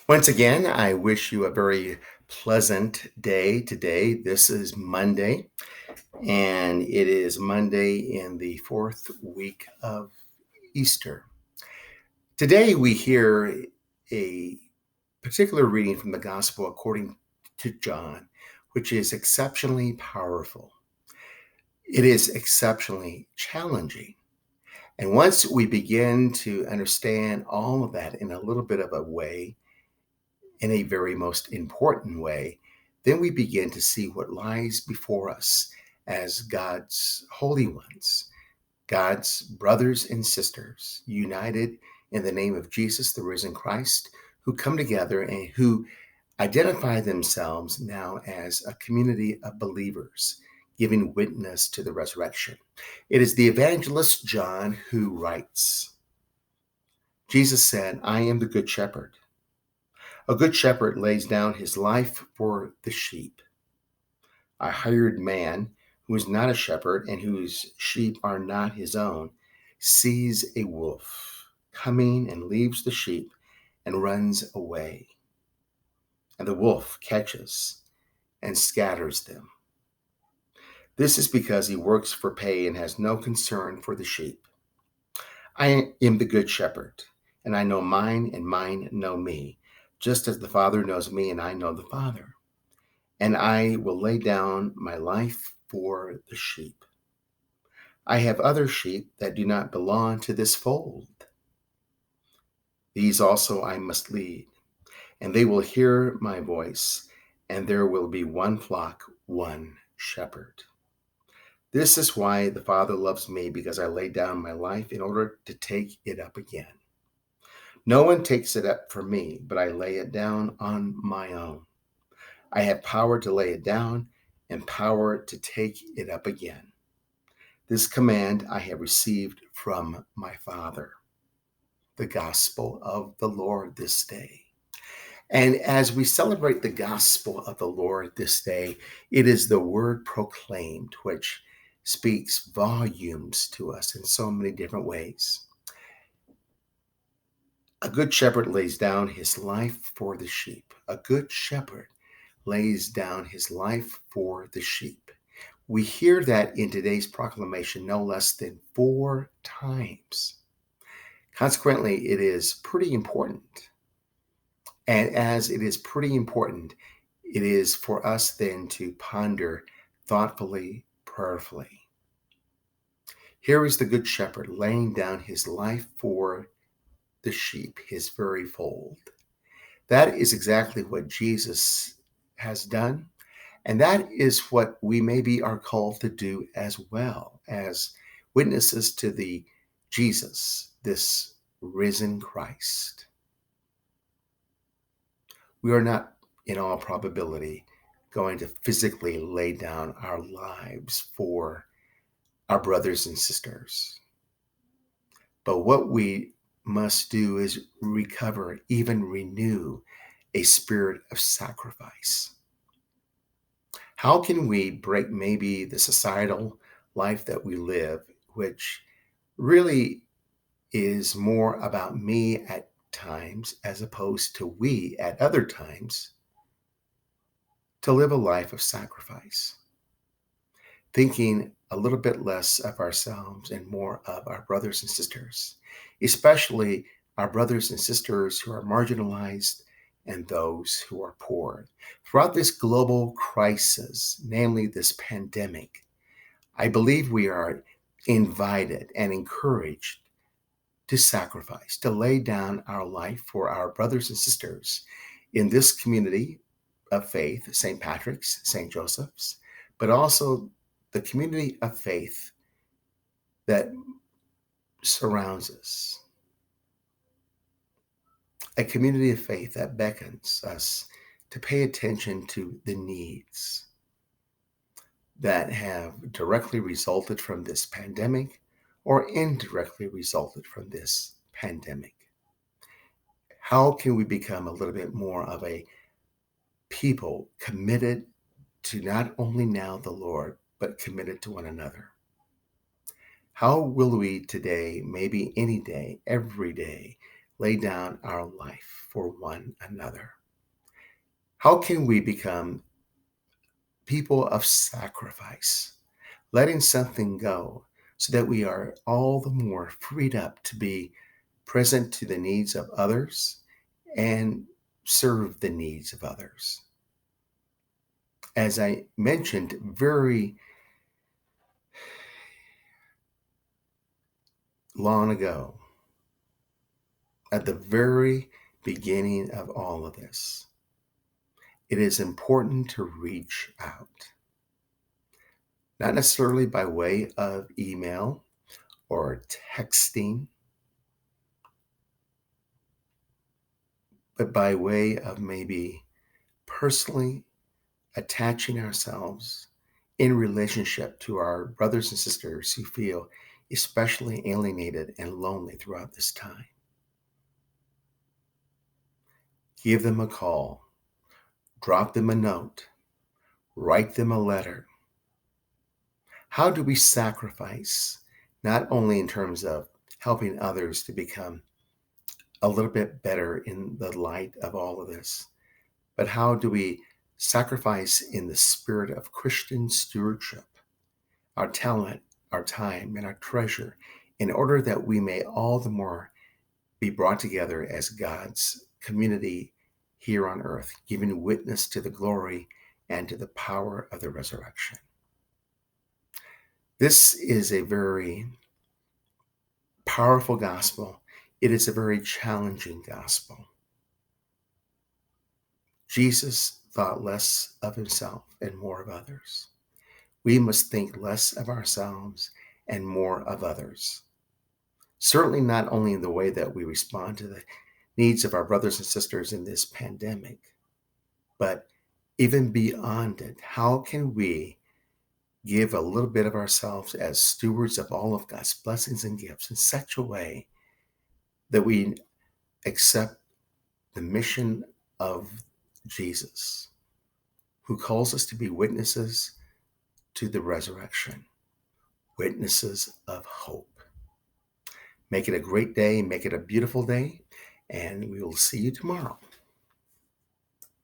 Once again, I wish you a very pleasant day today. This is Monday, and it is Monday in the fourth week of Easter. Today, we hear a particular reading from the Gospel according to John, which is exceptionally powerful. It is exceptionally challenging. And once we begin to understand all of that in a little bit of a way, in a very most important way, then we begin to see what lies before us as God's holy ones, God's brothers and sisters, united in the name of Jesus, the risen Christ, who come together and who identify themselves now as a community of believers, giving witness to the resurrection. It is the evangelist John who writes, Jesus said, I am the good shepherd. A good shepherd lays down his life for the sheep. A hired man who is not a shepherd and whose sheep are not his own sees a wolf coming and leaves the sheep and runs away. And the wolf catches and scatters them. This is because he works for pay and has no concern for the sheep. I am the good shepherd, and I know mine, and mine know me, just as the Father knows me, and I know the Father. And I will lay down my life for the sheep. I have other sheep that do not belong to this fold. These also I must lead, and they will hear my voice, and there will be one flock, one shepherd. This is why the Father loves me, because I lay down my life in order to take it up again. No one takes it up for me, but I lay it down on my own. I have power to lay it down and power to take it up again. This command I have received from my Father. The gospel of the Lord this day. And as we celebrate the gospel of the Lord this day, it is the word proclaimed, which speaks volumes to us in so many different ways. A good shepherd lays down his life for the sheep. A good shepherd lays down his life for the sheep. We hear that in today's proclamation no less than 4 times. Consequently, it is pretty important. And as it is pretty important, it is for us then to ponder thoughtfully, prayerfully. Here is the Good Shepherd laying down his life for the sheep, his very fold. That is exactly what Jesus has done. And that is what we maybe are called to do as well, as witnesses to the Jesus, this risen Christ. We are not, in all probability, going to physically lay down our lives for our brothers and sisters. But what we must do is recover, even renew a spirit of sacrifice. How can we break maybe the societal life that we live, which really is more about me at times as opposed to we at other times, to live a life of sacrifice, thinking a little bit less of ourselves and more of our brothers and sisters, especially our brothers and sisters who are marginalized and those who are poor. Throughout this global crisis, namely this pandemic, I believe we are invited and encouraged to sacrifice, to lay down our life for our brothers and sisters in this community of faith, St. Patrick's, St. Joseph's, but also the community of faith that surrounds us. A community of faith that beckons us to pay attention to the needs that have directly resulted from this pandemic or indirectly resulted from this pandemic. How can we become a little bit more of a people committed to not only now the Lord, but committed to one another? How will we today, maybe any day, every day, lay down our life for one another? How can we become people of sacrifice, letting something go so that we are all the more freed up to be present to the needs of others and serve the needs of others? As I mentioned very long ago, at the very beginning of all of this, it is important to reach out, not necessarily by way of email or texting, but by way of maybe personally attaching ourselves in relationship to our brothers and sisters who feel especially alienated and lonely throughout this time. Give them a call, drop them a note, write them a letter. How do we sacrifice, not only in terms of helping others to become a little bit better in the light of all of this, but how do we sacrifice in the spirit of Christian stewardship, our talent, our time, and our treasure, in order that we may all the more be brought together as God's community here on earth, giving witness to the glory and to the power of the resurrection? This is a very powerful gospel. It is a very challenging gospel. Jesus thought less of himself and more of others. We must think less of ourselves and more of others. Certainly not only in the way that we respond to the needs of our brothers and sisters in this pandemic, but even beyond it. How can we give a little bit of ourselves as stewards of all of God's blessings and gifts in such a way that we accept the mission of Jesus, who calls us to be witnesses to the resurrection, witnesses of hope? Make it a great day, make it a beautiful day, and we will see you tomorrow.